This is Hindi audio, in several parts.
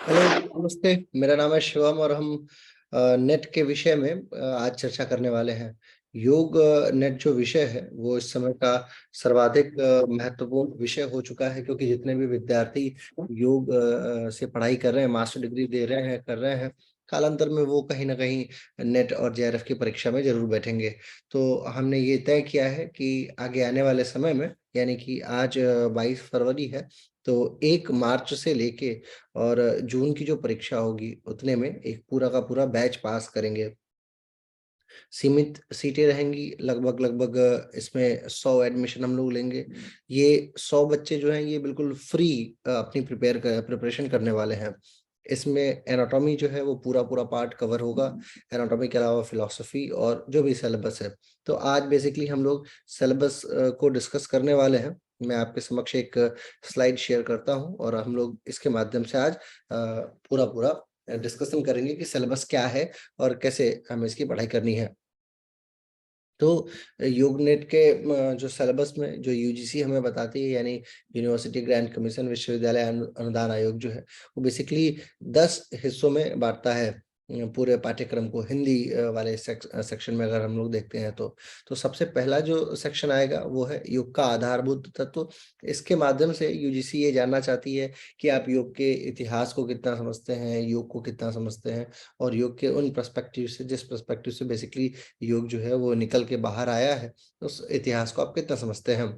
हेलो, नमस्ते। मेरा नाम है शिवम और हम नेट के विषय में आज चर्चा करने वाले हैं। योग नेट जो विषय है वो इस समय का सर्वाधिक महत्वपूर्ण विषय हो चुका है, क्योंकि जितने भी विद्यार्थी योग से पढ़ाई कर रहे हैं, मास्टर डिग्री दे रहे हैं, कर रहे हैं, कालांतर में वो कहीं ना कहीं नेट और जेआरएफ की परीक्षा में जरूर बैठेंगे। तो हमने ये तय किया है कि आगे आने वाले समय में, यानी कि आज 22 फरवरी है, तो 1 मार्च से लेके और जून की जो परीक्षा होगी उतने में एक पूरा का पूरा बैच पास करेंगे। सीमित सीटें रहेंगी, लगभग इसमें 100 एडमिशन हम लोग लेंगे। ये 100 बच्चे जो हैं ये बिल्कुल फ्री अपनी प्रिपरेशन करने वाले हैं। इसमें एनाटॉमी जो है वो पूरा पार्ट कवर होगा। एनाटॉमी के अलावा फिलॉसफी और जो भी सिलेबस है। तो आज बेसिकली हम लोग सिलेबस को डिस्कस करने वाले हैं। मैं आपके समक्ष एक स्लाइड शेयर करता हूं और हम लोग इसके माध्यम से आज पूरा पूरा डिस्कशन करेंगे कि सिलेबस क्या है और कैसे हमें इसकी पढ़ाई करनी है। तो योगनेट के जो सिलेबस में जो यूजीसी हमें बताती है, यानी यूनिवर्सिटी ग्रांट कमीशन, विश्वविद्यालय अनुदान आयोग जो है, वो बेसिकली 10 हिस्सों में बांटता है पूरे पाठ्यक्रम को। हिंदी वाले सेक्शन में अगर हम लोग देखते हैं तो सबसे पहला जो सेक्शन आएगा वो है योग का आधारभूत तत्व। इसके माध्यम से यूजीसी ये जानना चाहती है कि आप योग के इतिहास को कितना समझते हैं, योग को कितना समझते हैं, और योग के उन पर्सपेक्टिव से, जिस पर्सपेक्टिव से बेसिकली योग जो है वो निकल के बाहर आया है, उस इतिहास को आप कितना समझते हैं।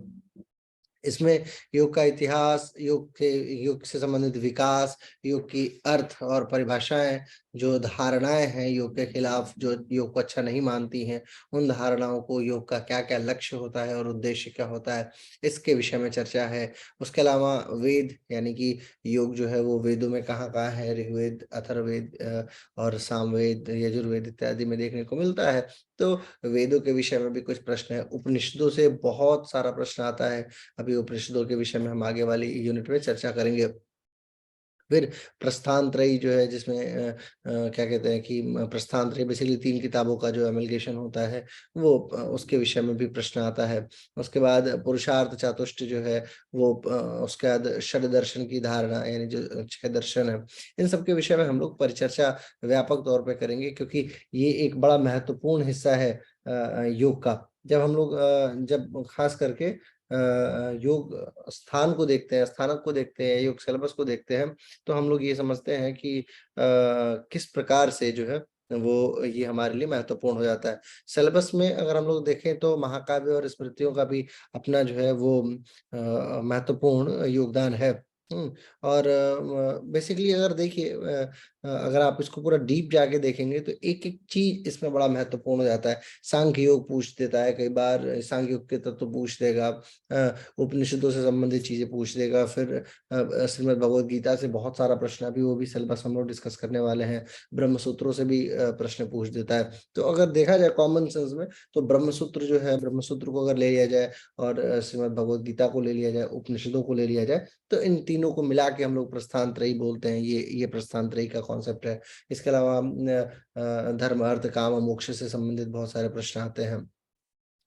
इसमें योग का इतिहास, योग से संबंधित विकास, योग की अर्थ और परिभाषाएं, जो धारणाएं हैं योग के खिलाफ, जो योग को अच्छा नहीं मानती हैं, उन धारणाओं को, योग का क्या क्या लक्ष्य होता है और उद्देश्य क्या होता है, इसके विषय में चर्चा है। उसके अलावा वेद, यानी कि योग जो है वो वेदों में कहाँ कहाँ है, ऋग्वेद, अथर्ववेद और सामवेद, यजुर्वेद इत्यादि में देखने को मिलता है। तो वेदों के विषय में भी कुछ प्रश्न है। उपनिषदों से बहुत सारा प्रश्न आता है। अभी उपनिषदों के विषय में हम आगे वाली यूनिट में चर्चा करेंगे। फिर प्रस्थान त्रयी जो है, जिसमें क्या कहते हैं कि प्रस्थान त्रयी बेसिकली 3 किताबों का जो एमलगेशन होता है, वो उसके विषय में भी प्रश्न आता है। उसके बाद पुरुषार्थ चातुष्ट जो है वो, उसके बाद षड दर्शन की धारणा, यानी जो 6 दर्शन है, इन सब के विषय में हम लोग परिचर्चा व्यापक तौर पे करेंगे, क्योंकि ये एक बड़ा महत्वपूर्ण हिस्सा है योग का। जब हम लोग जब खास करके योग स्थान को देखते हैं, स्थानक को देखते हैं, योग सिलेबस को देखते हैं, तो हम लोग ये समझते हैं कि किस प्रकार से जो है वो ये हमारे लिए महत्वपूर्ण हो जाता है। सिलेबस में अगर हम लोग देखें तो महाकाव्य और स्मृतियों का भी अपना जो है वो महत्वपूर्ण योगदान है। और बेसिकली अगर देखिए, अगर आप इसको पूरा डीप जाके देखेंगे तो एक-एक चीज़ इसमें बड़ा महत्वपूर्ण हो जाता है। सांख्य योग पूछ देता है कई बार, सांख्य योग के तत्व पूछ देगा, उपनिषदों से संबंधित चीज़ें पूछ देगा, फिर श्रीमद् भगवद गीता से बहुत सारा प्रश्न, अभी वो भी सिलेबस हम लोग डिस्कस करने वाले हैं। ब्रह्म सूत्रों से भी प्रश्न पूछ देता है। तो अगर देखा जाए कॉमन सेंस में, तो ब्रह्म सूत्र जो है, ब्रह्म सूत्र को अगर ले लिया जाए और श्रीमद् भगवद गीता को ले लिया जाए, उपनिषदों को ले लिया जाए, तो इन तीनों को मिला के हम लोग प्रस्थान त्रयी बोलते हैं। ये प्रस्थान त्रयी का कॉन्सेप्ट है। इसके अलावा धर्म, अर्थ, काम और मोक्ष से संबंधित बहुत सारे प्रश्न आते हैं।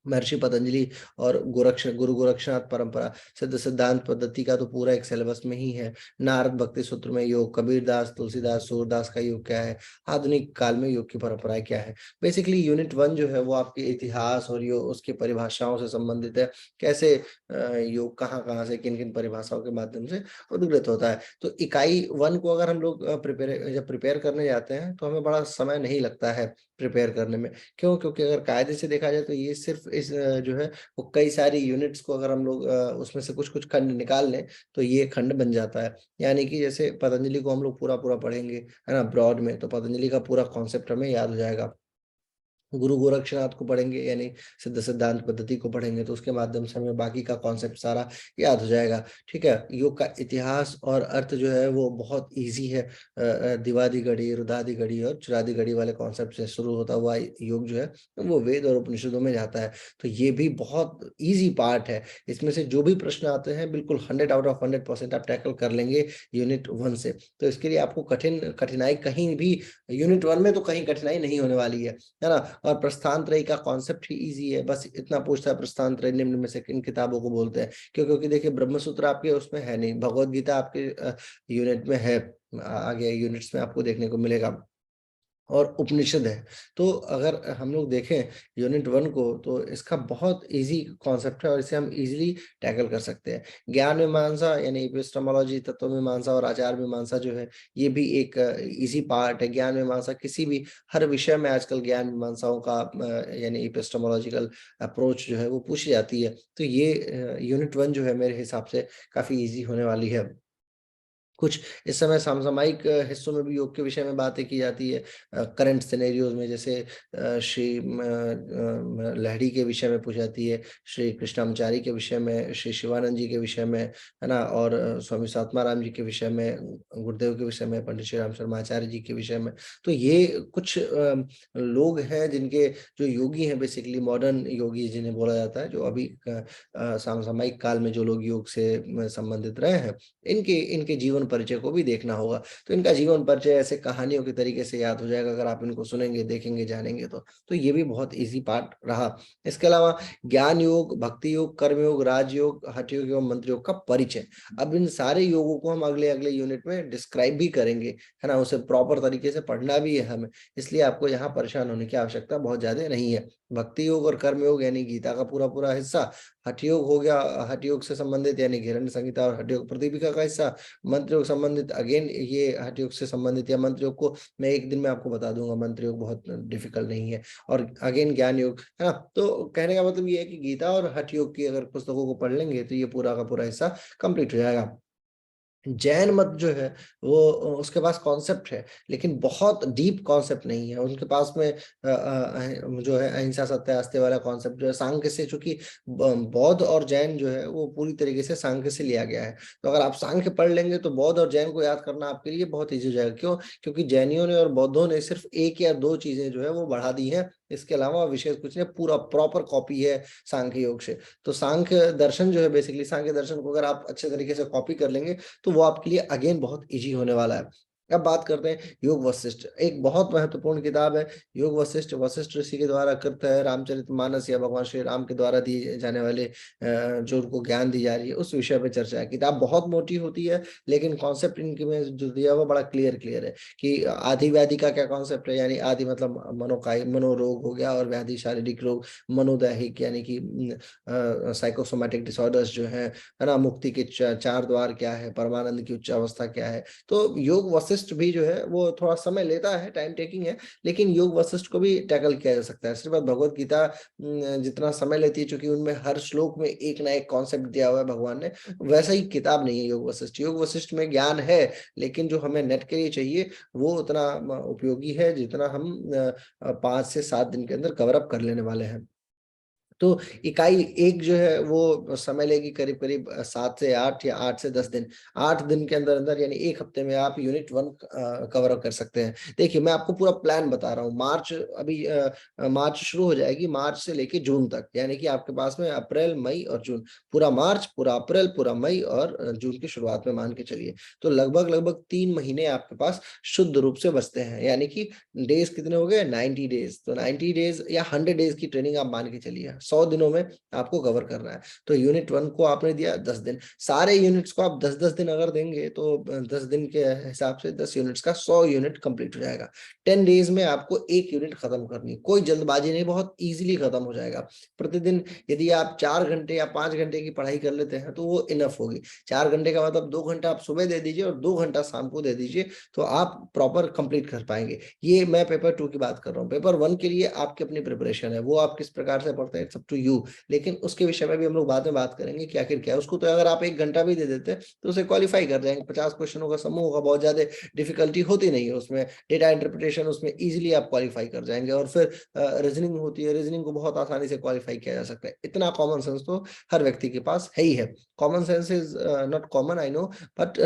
महर्षि पतंजलि और गुरु गोरक्षनाथ परंपरा, सिद्ध सिद्धांत पद्धति का तो पूरा एक सिलेबस में ही है। नारद भक्ति सूत्र में योग, कबीरदास, तुलसीदास, सूरदास का योग क्या है, आधुनिक काल में योग की परंपराएं क्या है। बेसिकली यूनिट 1 जो है वो आपके इतिहास और योग, उसकी परिभाषाओं से संबंधित है। कैसे योग कहाँ कहाँ से, किन किन परिभाषाओं के माध्यम से उद्गत होता है। तो इकाई 1 को अगर हम लोग जब प्रिपेयर करने जाते हैं तो हमें बड़ा समय नहीं लगता है प्रिपेयर करने में। क्यों? क्योंकि अगर कायदे से देखा जाए तो ये सिर्फ इस जो है वो कई सारी यूनिट्स को अगर हम लोग उसमें से कुछ-कुछ खंड निकाल लें, तो ये खंड बन जाता है। यानी कि जैसे पतंजलि को हम लोग पूरा-पूरा पढ़ेंगे, है ना? ब्रॉड में, तो पतंजलि का पूरा कॉन्सेप्ट हमें याद हो जाएगा। गुरु गोरक्षनाथ को पढ़ेंगे, यानी सिद्ध सिद्धांत पद्धति को पढ़ेंगे, तो उसके माध्यम से हमें बाकी का कॉन्सेप्ट सारा याद हो जाएगा। ठीक है? योग का इतिहास और अर्थ जो है वो बहुत ईज़ी है। दिवादी घड़ी, रुदादी घड़ी और चुरादी घड़ी वाले कॉन्सेप्ट से शुरू होता हुआ योग जो है वो वेद और उपनिषदों में जाता है। तो ये भी बहुत ईज़ी पार्ट है। इसमें से जो भी प्रश्न आते हैं बिल्कुल 100 आउट ऑफ 100% आप टैकल कर लेंगे यूनिट 1 से। तो इसके लिए आपको कठिनाई कहीं भी यूनिट 1 में तो कहीं कठिनाई नहीं होने वाली है ना? और प्रस्थान त्रयी का कॉन्सेप्ट ही ईजी है, बस इतना पूछता है प्रस्थान त्रयी निम्न में से किन किताबों को बोलते हैं। क्योंकि देखिए ब्रह्मसूत्र आपके उसमें है नहीं, भगवत गीता आपके यूनिट में है, आगे यूनिट्स में आपको देखने को मिलेगा, और उपनिषद है। तो अगर हम लोग देखें यूनिट 1 को, तो इसका बहुत ईजी कॉन्सेप्ट है और इसे हम इजीली टैकल कर सकते हैं। ज्ञान मीमांसा यानी एपिस्टेमोलॉजी, तत्व मीमांसा और आचार मीमांसा जो है, ये भी एक इजी पार्ट है। ज्ञान मीमांसा किसी भी हर विषय में आजकल ज्ञान मीमांसाओं का यानी एपिस्टेमोलॉजिकल अप्रोच जो है वो पूछी जाती है। तो ये यूनिट 1 जो है मेरे हिसाब से काफी ईजी होने वाली है। कुछ इस समय समसामयिक हिस्सों में भी योग के विषय में बातें की जाती है, करंट सिनेरियोज में, जैसे श्री लहड़ी के विषय में पूछी जाती है, श्री कृष्णाचारी के विषय में, श्री शिवानंद जी के विषय में, है ना, और स्वामी सात्माराम जी के विषय में, गुरुदेव के विषय में, पंडित श्री राम शर्मा आचार्य जी के विषय में। तो ये कुछ लोग हैं जिनके, जो योगी हैं बेसिकली, मॉडर्न योगी जिन्हें बोला जाता है, जो अभी समसामयिक काल में जो लोग योग से संबंधित रहे हैं, इनके इनके जीवन परिचय को भी देखना होगा। तो इनका जीवन परिचय ऐसे कहानियों के तरीके से याद हो जाएगा अगर आप इनको सुनेंगे, देखेंगे, जानेंगे तो ये भी बहुत इजी पार्ट रहा। इसके अलावा ज्ञान योग, भक्ति योग, कर्म योग, राजयोग, हठ योग एवं मंत्र योग का परिचय। अब इन सारे योगों को हम अगले अगले यूनिट में डिस्क्राइब भी करेंगे, है ना, उसे प्रॉपर तरीके से पढ़ना भी है हमें, इसलिए आपको यहाँ परेशान होने की आवश्यकता बहुत ज्यादा नहीं है। भक्ति योग और कर्म योग यानी गीता का पूरा पूरा हिस्सा, हठ योग हो गया, हठ योग से संबंधित यानी हिरण्य संहिता और हठ योग प्रदीपिका का हिस्सा, मंत्र योग संबंधित अगेन ये हठ योग से संबंधित, या मंत्र योग को मैं एक दिन में आपको बता दूंगा, मंत्र योग बहुत डिफिकल्ट नहीं है, और अगेन ज्ञान योग, है ना। तो कहने का मतलब ये है कि गीता और हठ योग की अगर पुस्तकों को पढ़ लेंगे तो ये पूरा का पूरा हिस्सा कंप्लीट हो जाएगा। जैन मत जो है वो उसके पास कॉन्सेप्ट है, लेकिन बहुत डीप कॉन्सेप्ट नहीं है उनके पास में। जो है अहिंसा सत्य अस्तेय वाला कॉन्सेप्ट जो है सांख्य से, चूंकि बौद्ध और जैन जो है वो पूरी तरीके से सांख्य से लिया गया है। तो अगर आप सांख्य पढ़ लेंगे तो बौद्ध और जैन को याद करना आपके लिए बहुत ईजी हो जाएगा। क्यों? क्योंकि जैनियों ने और बौद्धों ने सिर्फ एक या दो चीजें जो है वो बढ़ा दी हैं, इसके अलावा विशेष कुछ नहीं, पूरा प्रॉपर कॉपी है सांख्य योग से। तो सांख्य दर्शन जो है बेसिकली, सांख्य दर्शन को अगर आप अच्छे तरीके से कॉपी कर लेंगे तो वो आपके लिए अगेन बहुत इजी होने वाला है। अब बात करते हैं योग वशिष्ठ, एक बहुत महत्वपूर्ण किताब है। योग वशिष्ठ, वशिष्ठ ऋषि के द्वारा कृत है, रामचरितमानस या भगवान श्री राम के द्वारा दिए जाने वाले जो उनको ज्ञान दी जा रही है उस विषय पे चर्चा है। किताब बहुत मोटी होती है, लेकिन कॉन्सेप्ट इनके में जो दिया हुआ बड़ा क्लियर है कि आदि व्याधि का क्या कॉन्सेप्ट है, यानी आदि मतलब मनोकाय, मनोरोग हो गया, और व्याधि शारीरिक रोग, मनोदैहिक यानी कि साइकोसोमैटिक डिसऑर्डर्स जो है ना, मुक्ति के चार द्वार क्या है, परमानंद की उच्च अवस्था क्या है। तो योग वशिष्ठ भी जो है वो थोड़ा समय लेता है, टाइम टेकिंग है, लेकिन योग वशिष्ठ को भी टैकल किया जा सकता है। सिर्फ भगवत गीता जितना समय लेती है, क्योंकि उनमें हर श्लोक में एक ना एक कॉन्सेप्ट दिया हुआ है भगवान ने, वैसा ही किताब नहीं है योग वशिष्ठ। योग वशिष्ठ में ज्ञान है, लेकिन जो हमें नेट के लिए चाहिए वो उतना उपयोगी है जितना हम 5 से 7 दिन के अंदर कवर अप कर लेने वाले हैं। तो इकाई एक जो है वो समय लेगी करीब करीब 7 से 8 या 8 से 10 दिन। 8 दिन के अंदर अंदर यानी एक हफ्ते में आप यूनिट 1 कवर अप कर सकते हैं। देखिए मैं आपको पूरा प्लान बता रहा हूँ। मार्च अभी मार्च शुरू हो जाएगी, मार्च से लेके जून तक, यानी कि आपके पास में अप्रैल, मई और जून, पूरा मार्च, पूरा अप्रैल, पूरा मई और जून की शुरुआत में मान के चलिए। तो लगभग लगभग 3 महीने आपके पास शुद्ध रूप से बचते हैं, यानी कि डेज कितने हो गए, 90 डेज। तो 90 डेज या 100 डेज की ट्रेनिंग आप मान के चलिए, 100 दिनों में आपको कवर करना है। तो यूनिट 1 को आपने दिया 10 दिन, सारे यूनिट्स को आप 10-10 दिन अगर देंगे तो 10 दिन के हिसाब से 10 यूनिट्स का 100 यूनिट कंप्लीट हो जाएगा। 10 डेज में आपको एक यूनिट खत्म करनी, कोई जल्दबाजी नहीं, बहुत इजीली खत्म हो जाएगा। प्रतिदिन यदि आप 4 घंटे या 5 घंटे की पढ़ाई कर लेते हैं तो वो इनफ होगी। 4 घंटे का मतलब 2 घंटा आप सुबह दे दीजिए और 2 घंटा शाम को दे दीजिए, तो आप प्रॉपर कंप्लीट कर पाएंगे। ये मैं पेपर 2 की बात कर रहा हूँ। पेपर 1 के लिए आपकी अपनी प्रिपरेशन है, वो आप किस प्रकार से पढ़ते हैं, इट्स अप टू यू। लेकिन उसके विषय में भी हम लोग बाद में बात करेंगे कि आखिर क्या है उसको। तो अगर आप 1 घंटा भी दे देते तो उसे क्वालिफाई कर जाएंगे। 50 क्वेश्चनों का समूह होगा, बहुत ज्यादा डिफिकल्टी होती नहीं है उसमें। डेटा इंटरप्रिटेशन उसमें इजीली आप क्वालिफाई कर जाएंगे, और फिर रीजनिंग होती है, रीजनिंग को बहुत आसानी से क्वालिफाई किया जा सकता है। इतना कॉमन सेंस तो हर व्यक्ति के पास है ही है। Common sense is not common, I know, but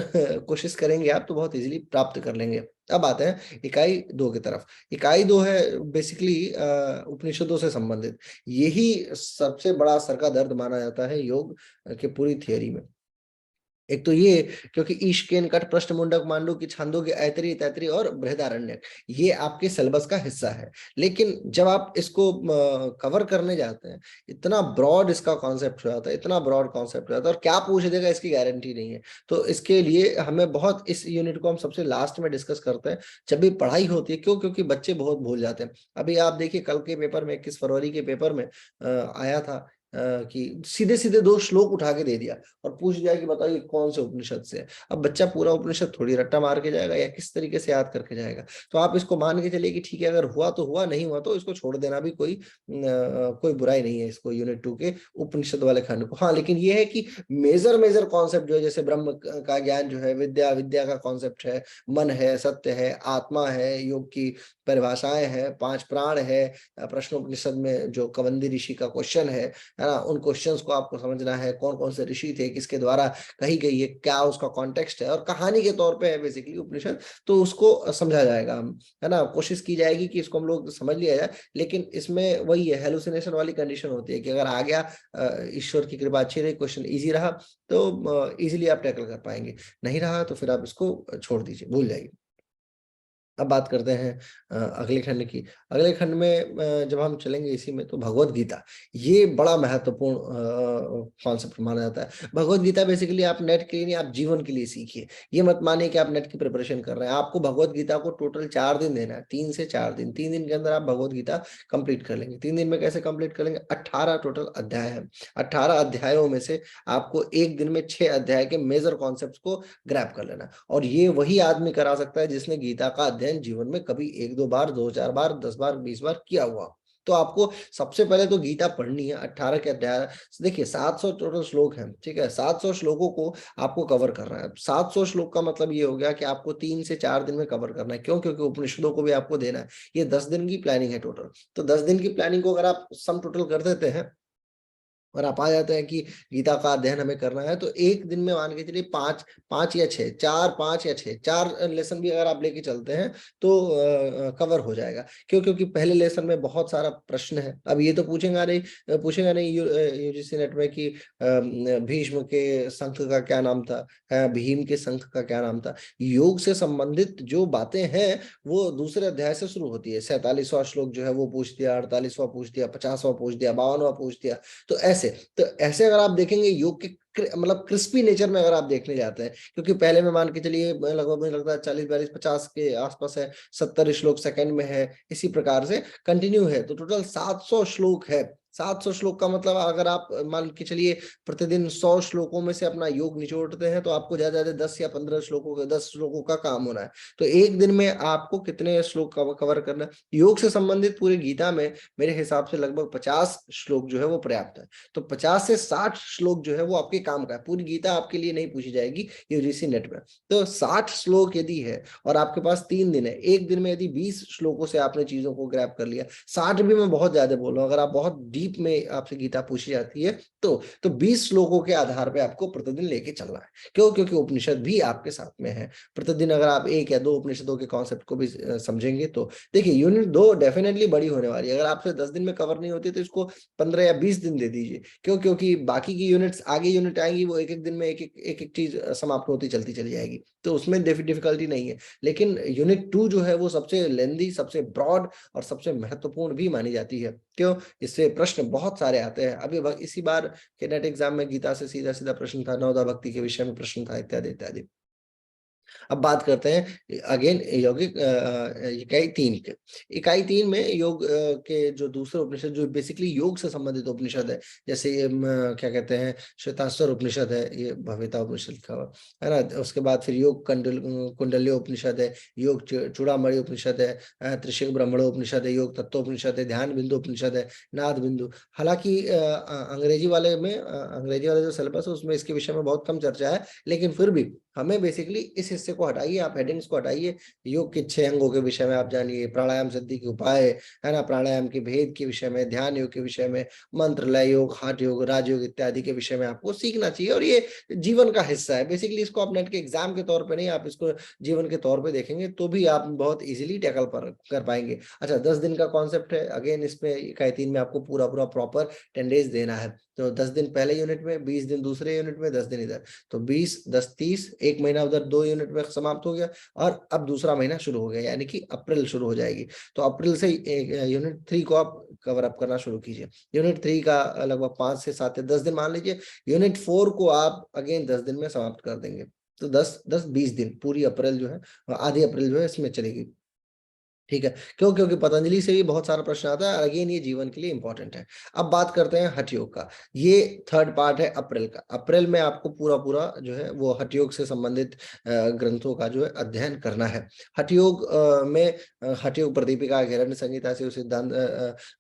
कोशिश करेंगे आप तो बहुत इजीली प्राप्त कर लेंगे। अब आते हैं इकाई 2 की तरफ। इकाई 2 है बेसिकली उपनिषदों से संबंधित। यही सबसे बड़ा सर का दर्द माना जाता है योग के पूरी थियोरी में। एक तो ये, क्योंकि ईश केन कट प्रश्न मुंडक मांडू की छांदोग्य ऐतरी तैतरी और बृहदारण्यक, ये आपके सिलेबस का हिस्सा है। लेकिन जब आप इसको कवर करने जाते हैं, इतना ब्रॉड इसका कॉन्सेप्ट हो जाता है, इतना ब्रॉड कॉन्सेप्ट हो जाता है, और क्या पूछ देगा इसकी गारंटी नहीं है। तो इसके लिए हमें बहुत, इस यूनिट को हम सबसे लास्ट में डिस्कस करते हैं जब भी पढ़ाई होती है। क्यों? क्योंकि बच्चे बहुत भूल जाते हैं। अभी आप देखिए, कल के पेपर में, 21 फरवरी के पेपर में आया था कि सीधे सीधे 2 श्लोक उठा के दे दिया और पूछ दिया कि बताइए कौन से उपनिषद से है। अब बच्चा पूरा उपनिषद थोड़ी रट्टा मार के जाएगा या किस तरीके से याद करके जाएगा। तो आप इसको मान के चलिए कि ठीक है, अगर हुआ तो हुआ, नहीं हुआ तो इसको छोड़ देना भी कोई बुराई नहीं है, इसको यूनिट 2 के उपनिषद वाले खंड को। हाँ, लेकिन ये है कि मेजर मेजर कॉन्सेप्ट जो है, जैसे ब्रह्म का ज्ञान जो है, विद्या, विद्या का कॉन्सेप्ट है, मन है, सत्य है, आत्मा है, योग की परिभाषाएं है, 5 प्राण है, प्रश्नोपनिषद में जो कवंदी ऋषि का क्वेश्चन है ना, उन क्वेश्चंस को आपको समझना है, कौन कौन से ऋषि थे, किसके द्वारा कही गई है, क्या उसका कॉन्टेक्स्ट है, और कहानी के तौर पे है बेसिकली उपनिषद, तो उसको समझा जाएगा हम, है ना। कोशिश की जाएगी कि इसको हम लोग समझ लिया जाए, लेकिन इसमें वही है, हेलुसिनेशन वाली कंडीशन होती है कि अगर आ गया, ईश्वर की कृपा अच्छी रही, क्वेश्चन ईजी रहा तो इजीली आप टैकल कर पाएंगे, नहीं रहा तो फिर आप इसको छोड़ दीजिए, भूल जाइए। अब बात करते हैं अगले खंड की। अगले खंड में जब हम चलेंगे इसी में, तो भगवत गीता, ये बड़ा महत्वपूर्ण कॉन्सेप्ट माना जाता है। भगवत गीता बेसिकली आप नेट के लिए नहीं, आप जीवन के लिए सीखिए। ये मत मानिए कि आप नेट की प्रिपरेशन कर रहे हैं। आपको भगवत गीता को टोटल 4 दिन देना है, 3 से 4 दिन। 3 दिन के अंदर आप भगवत गीता कंप्लीट कर लेंगे। 3 दिन में कैसे कंप्लीट कर लेंगे? 18 टोटल अध्याय है। 18 अध्यायों में से आपको एक दिन में 6 अध्याय के मेजर कॉन्सेप्ट को ग्रैब कर लेना, और ये वही आदमी करा सकता है जिसने गीता का अध्ययन जीवन में कभी 1-2 बार, 2-4 बार, 10 बार, 20 बार किया हुआ। तो आपको सबसे पहले तो गीता पढ़नी है, 18 के अध्याय। देखिए 700 टोटल श्लोक हैं, ठीक है, 700 श्लोकों को आपको कवर करना है। 700 श्लोक का मतलब ये हो गया कि आपको 3 से 4 दिन में कवर करना है। क्यों? क्योंकि उपनिषदों को भी आपको देना है। ये 10 दिन की प्लानिंग है टोटल। तो 10 दिन की प्लानिंग को अगर आप सम टोटल कर देते हैं और आप आ जाते हैं कि गीता का अध्ययन हमें करना है, तो एक दिन में मान के चलिए 5, 5 या 6, 4, 5 या 6, 4 लेसन भी अगर आप लेके चलते हैं तो कवर हो जाएगा। क्यों? क्योंकि पहले लेसन में बहुत सारा प्रश्न है। अब ये तो पूछेगा नहीं यूजीसी नेट में कि भीष्म के शंख का क्या नाम था, भीम के शंख का क्या नाम था। योग से संबंधित जो बातें हैं वो दूसरे अध्याय से शुरू होती है। 47वां श्लोक जो है वो पूछ दिया, 48वां पूछ दिया, 50वां पूछ दिया, 52वां पूछ दिया। तो ऐसे अगर आप देखेंगे योग के मतलब क्रिस्पी नेचर में अगर आप देखने जाते हैं, क्योंकि पहले में मान के चलिए लगभग मुझे लगता है 40, 42, 50 के आसपास है, 70 श्लोक सेकंड में है, इसी प्रकार से कंटिन्यू है। तो टोटल 700 श्लोक है। 700 श्लोक का मतलब अगर आप मान के चलिए प्रतिदिन 100 श्लोकों में से अपना योग निचोड़ते हैं, तो आपको ज्यादा ज्यादा 10 या 15 श्लोकों का, 10 श्लोकों का काम होना है। तो एक दिन में आपको कितने श्लोक कवर करना है? योग से संबंधित पूरी गीता में मेरे हिसाब से लगभग 50 श्लोक जो है वो पर्याप्त है। तो 50 से 60 श्लोक जो है वो आपके काम का है। पूरी गीता आपके लिए नहीं पूछी जाएगी यूजीसी नेट में। तो 60 श्लोक यदि है और आपके पास 3 दिन है, एक दिन में यदि 20 श्लोकों से आपने चीजों को ग्रैब कर लिया, 60 भी मैं बहुत ज्यादा बोल रहा हूँ, अगर आप बहुत डीप में आपसे गीता पूछी जाती है तो 20 श्लोकों के आधार पर आपको प्रतिदिन लेके चलना है। क्यों? क्योंकि उपनिषद भी आपके साथ में है। प्रतिदिन अगर आप 1 या 2 उपनिषदों के कॉन्सेप्ट को भी समझेंगे तो देखिए यूनिट 2 डेफिनेटली बड़ी होने वाली है। अगर आपसे 10 दिन में कवर नहीं होती तो इसको 15 या 20 दिन दे दीजिए। क्यों? क्योंकि बाकी की यूनिट्स, आगे यूनिट आएंगी, वो एक एक दिन में एक एक चीज समाप्त होती चलती चली जाएगी, तो उसमें डिफिकल्टी नहीं है। लेकिन यूनिट 2 जो है वो सबसे लेंदी, सबसे ब्रॉड और सबसे महत्वपूर्ण भी मानी जाती है। क्यों? इससे प्रश्न बहुत सारे आते हैं। अभी इसी बार के नेट एग्जाम में गीता से सीधा सीधा प्रश्न था, नवदा भक्ति के विषय में प्रश्न था, इत्यादि इत्यादि। अब बात करते हैं अगेन यौगिक इकाई 3 के। इकाई 3 में योग के जो दूसरे उपनिषद जो बेसिकली योग से संबंधित उपनिषद है, जैसे क्या कहते हैं, श्वेताश्वर उपनिषद है, ये भविता उपनिषद लिखा हुआ है ना। उसके बाद फिर योग कुंडल्य उपनिषद है, योग चूड़ामणि उपनिषद है, त्रिशिक ब्रह्मणो उपनिषद है, योग तत्वोपनिषद है, ध्यान बिंदु उपनिषद है, नाद बिंदु। हालांकि अंग्रेजी वाले में अंग्रेजी वाले जो सिलेबस है उसमें इसके विषय में बहुत कम चर्चा है, लेकिन फिर भी हमें बेसिकली इस हिस्से को हटाइए, आप हेडिंग्स को हटाइए। योग के 6 अंगों के विषय में आप जानिए, प्राणायाम सिद्धि के उपाय, है ना, प्राणायाम के भेद के विषय में, ध्यान योग के विषय में, मंत्र, लय योग, हठ योग, राजयोग इत्यादि के विषय में आपको सीखना चाहिए। और ये जीवन का हिस्सा है बेसिकली। इसको आप नेट के एग्जाम के तौर पे नहीं, आप इसको जीवन के तौर पे देखेंगे तो भी आप बहुत इजीली टैकल कर पाएंगे। अच्छा, 10 दिन का कॉन्सेप्ट है। अगेन इसमें इकाई 3 में आपको पूरा पूरा प्रॉपर 10 डेज देना है। तो 10 दिन पहले यूनिट में, 20 दिन दूसरे यूनिट में, 10 दिन इधर, तो 20, 10, 30, एक महीना उधर 2 यूनिट में समाप्त हो गया और अब दूसरा महीना शुरू हो गया, यानी कि अप्रैल शुरू हो जाएगी। तो अप्रैल से यूनिट 3 को आप कवर अप करना शुरू कीजिए। यूनिट 3 का लगभग 5 से 7 या 10 दिन मान लीजिए। यूनिट 4 को आप अगेन 10 दिन में समाप्त कर देंगे। तो 10-20 दिन पूरी अप्रैल जो है, आधी अप्रैल जो है इसमें चलेगी। ठीक है, क्यों? क्योंकि पतंजलि से भी बहुत सारा प्रश्न आता है, अगेन ये जीवन के लिए इंपॉर्टेंट है। अब बात करते हैं हठ योग का। ये थर्ड पार्ट है अप्रैल का। अप्रैल में आपको पूरा पूरा जो है वो हठ योग से संबंधित ग्रंथों का जो है अध्ययन करना है। हठ योग में हठ योग प्रदीपिका, हिरण्य संहिता, शिव सिद्धांत,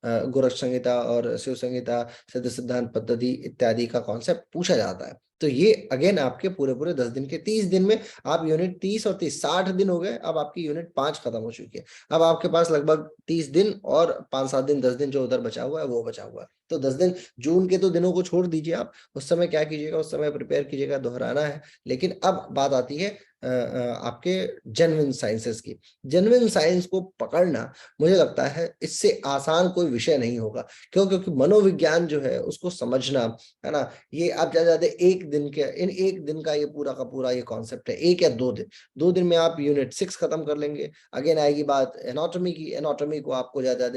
गोरख संहिता और शिव संहिता, सिद्ध सिद्धांत पद्धति इत्यादि का कॉन्सेप्ट पूछा जाता है। तो ये अगेन आपके पूरे पूरे 10 दिन के 30 दिन में आप यूनिट 30 और 30 60 दिन हो गए। अब आपकी यूनिट 5 खत्म हो चुकी है। अब आपके पास लगभग 30 दिन और 5-7 दिन, 10 दिन जो उधर बचा हुआ है वो बचा हुआ है। तो 10 दिन जून के तो दिनों को छोड़ दीजिए आप, उस समय क्या कीजिएगा, उस समय प्रिपेयर कीजिएगा, दोहराना है। लेकिन अब बात आती है आपके जेन्युइन साइंसेस की। जेन्युइन साइंस को पकड़ना मुझे लगता है इससे आसान कोई विषय नहीं होगा। क्यों? क्योंकि मनोविज्ञान जो है उसको समझना, है ना, ये आप ज्यादा एक दिन के, इन एक दिन का ये पूरा का पूरा ये कॉन्सेप्ट है, 1 या 2 दिन। 2 दिन में आप यूनिट 6 खत्म कर लेंगे। अगेन आएगी बात एनाटॉमी की। एनाटॉमी को आपको ज्यादा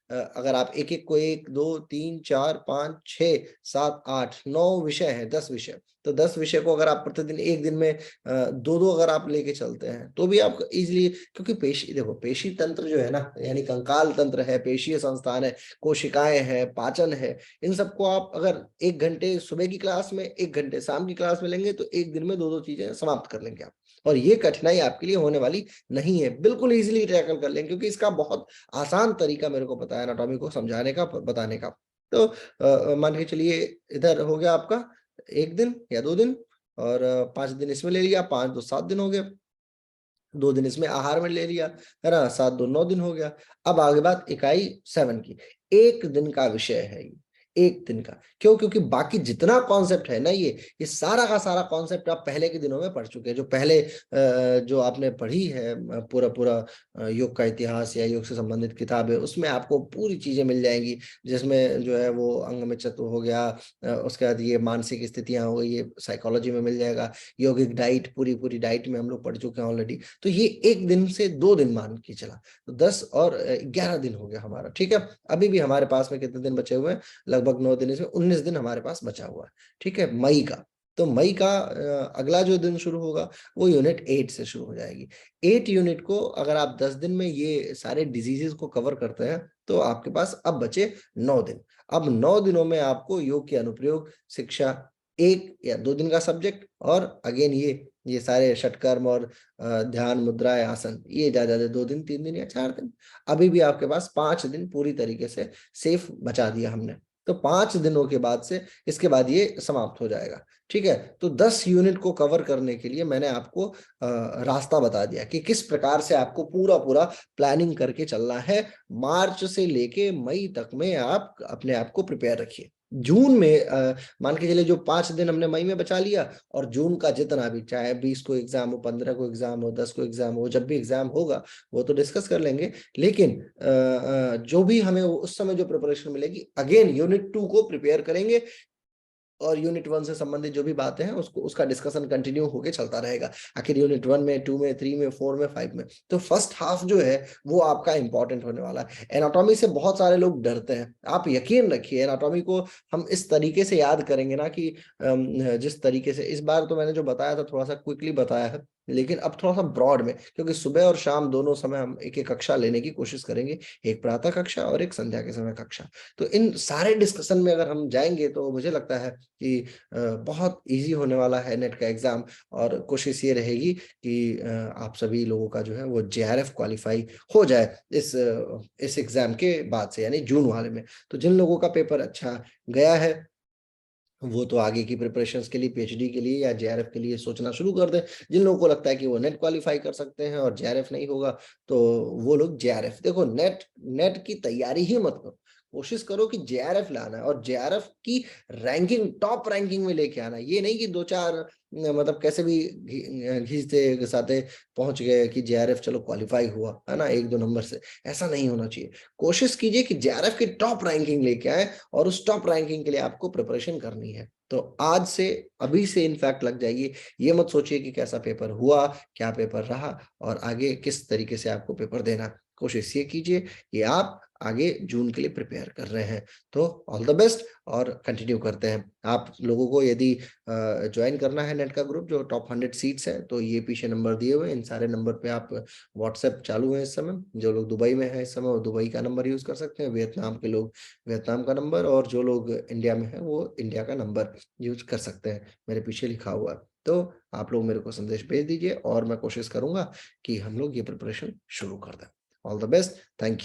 अगर आप एक एक को 1, 2, 3, 4, 5, 6, 7, 8, 9 विषय है, 10 विषय। तो 10 विषय को अगर आप प्रतिदिन एक दिन में 2-2 अगर आप लेके चलते हैं तो भी आप इजिली, क्योंकि पेशी, देखो पेशी तंत्र जो है ना, यानी कंकाल तंत्र है, पेशीय संस्थान है, कोशिकाएं है, पाचन है, इन सबको आप अगर 1 घंटे सुबह की क्लास में, 1 घंटे शाम की क्लास में लेंगे तो एक दिन में 2-2 चीजें समाप्त कर लेंगे आप। और ये कठिनाई आपके लिए होने वाली नहीं है, बिल्कुल इजीली टैकल कर लेंगे, क्योंकि इसका बहुत आसान तरीका मेरे को पता है एनाटॉमी को समझाने का, बताने का। तो मान के चलिए इधर हो गया आपका 1 दिन या 2 दिन, और 5 दिन इसमें ले लिया, 5 2 7 दिन हो गए। 2 दिन इसमें आहार में ले लिया, है ना, 7 2 9 दिन हो गया। अब आगे बात इकाई 7 की। 1 दिन का विषय है ये, 1 दिन का। क्यों? क्योंकि बाकी जितना कॉन्सेप्ट है ना, ये सारा का सारा कॉन्सेप्ट आप पहले के दिनों में पढ़ चुके हैं। जो पहले जो आपने पढ़ी है पूरा पूरा योग का इतिहास या योग से संबंधित किताब है, उसमें आपको पूरी चीजें मिल जाएंगी। जिसमें जो है वो अंग में चतु हो गया, उसके बाद ये मानसिक स्थितियां हो गई, ये साइकोलॉजी में मिल जाएगा। यौगिक डाइट, पूरी पूरी डाइट में हम लोग पढ़ चुके हैं ऑलरेडी। तो ये 1 दिन से 2 दिन मान के चला, तो 10 और 11 दिन हो गया हमारा। ठीक है, अभी भी हमारे पास में कितने दिन बचे हुए हैं? लगभग 9 दिन, इसमें 19 दिन हमारे पास बचा हुआ है। ठीक है, मई का। तो मई का अगला जो दिन शुरू होगा वो यूनिट 8 से शुरू हो जाएगी। 8 यूनिट को अगर आप 10 दिन में ये सारे डिजीजेस को कवर करते हैं तो आपके पास अब बचे 9 दिन। अब 9 दिनों में आपको योग के अनुप्रयोग शिक्षा, 1 या 2 दिन का सब्जेक्ट, और अगेन ये सारे षटकर्म और ध्यान, मुद्राएं, आसन, ये ज्यादा 2 दिन, 3 दिन या 4 दिन। अभी भी आपके पास 5 दिन पूरी तरीके से सेफ बचा दिया हमने। तो 5 दिनों के बाद से इसके बाद ये समाप्त हो जाएगा। ठीक है, तो 10 यूनिट को कवर करने के लिए मैंने आपको रास्ता बता दिया कि किस प्रकार से आपको पूरा पूरा प्लानिंग करके चलना है। मार्च से लेके मई तक में आप अपने आप को प्रिपेयर रखिए। जून में मान के चलिए जो 5 दिन हमने मई में बचा लिया, और जून का जितना भी, चाहे 20 को एग्जाम हो, 15 को एग्जाम हो, 10 को एग्जाम हो, जब भी एग्जाम होगा वो तो डिस्कस कर लेंगे। लेकिन जो भी हमें उस समय जो प्रिपरेशन मिलेगी, अगेन यूनिट 2 को प्रिपेयर करेंगे, और यूनिट 1 से संबंधित जो भी बातें हैं उसको, उसका डिस्कशन कंटिन्यू होके चलता रहेगा। आखिर यूनिट 1 में, 2 में, 3 में, 4 में, 5 में, तो फर्स्ट हाफ जो है वो आपका इंपॉर्टेंट होने वाला है। एनाटॉमी से बहुत सारे लोग डरते हैं, आप यकीन रखिए एनाटॉमी को हम इस तरीके से याद करेंगे ना कि जिस तरीके से, इस बार तो मैंने जो बताया था थोड़ा सा क्विकली बताया है, लेकिन अब थोड़ा सा ब्रॉड में, क्योंकि सुबह और शाम दोनों समय हम एक एक कक्षा लेने की कोशिश करेंगे, एक प्रातः कक्षा और एक संध्या के समय कक्षा। तो इन सारे डिस्कशन में अगर हम जाएंगे तो मुझे लगता है कि बहुत इजी होने वाला है नेट का एग्जाम। और कोशिश ये रहेगी कि आप सभी लोगों का जो है वो जेआरएफ क्वालिफाई हो जाए इस एग्जाम के बाद से, यानी जून वाले में। तो जिन लोगों का पेपर अच्छा गया है वो तो आगे की प्रिपरेशंस के लिए, पीएचडी के लिए या जेआरएफ के लिए सोचना शुरू कर दें। जिन लोगों को लगता है कि वो नेट क्वालिफाई कर सकते हैं और जेआरएफ नहीं होगा, तो वो लोग जेआरएफ, देखो नेट नेट की तैयारी ही मत करो, कोशिश करो कि जेआरएफ लाना है और जेआरएफ की रैंकिंग टॉप रैंकिंग में लेके आना है। ये नहीं कि 2-4 मतलब कैसे भी घिसते-घिसाते पहुँच गए कि जेआरएफ चलो क्वालीफाई हुआ, है ना? 1-2 नंबर से, ऐसा नहीं होना चाहिए। कोशिश कीजिए कि जेआरएफ की टॉप रैंकिंग लेके आएँ और उस टॉप रैंकिंग के लिए आपको प्रिपरेशन करनी है। तो आज से, अभी से इनफैक्ट लग जाइए। ये मत सोचिए कि कैसा पेपर हुआ, क्या पेपर रहा और आगे किस तरीके से आपको पेपर देना है। कोशिश ये कीजिए कि आप आगे जून के लिए प्रिपेयर कर रहे हैं। तो ऑल द बेस्ट और कंटिन्यू करते हैं। आप लोगों को यदि जॉइन करना है नेट का ग्रुप जो टॉप 100 सीट्स है, तो ये पीछे नंबर दिए हुए हैं। इन सारे नंबर पे आप व्हाट्सएप चालू है इस समय। जो लोग दुबई में हैं इस समय वो दुबई का नंबर यूज़ कर सकते हैं। वियतनाम के लोग वियतनाम का नंबर और जो लोग इंडिया में हैं वो इंडिया का नंबर यूज़ कर सकते हैं। मेरे पीछे लिखा हुआ है। तो आप लोग मेरे को संदेश भेज दीजिए और मैं कोशिश करूँगा कि हम लोग ये प्रिपरेशन शुरू कर दें। All the best. Thank you.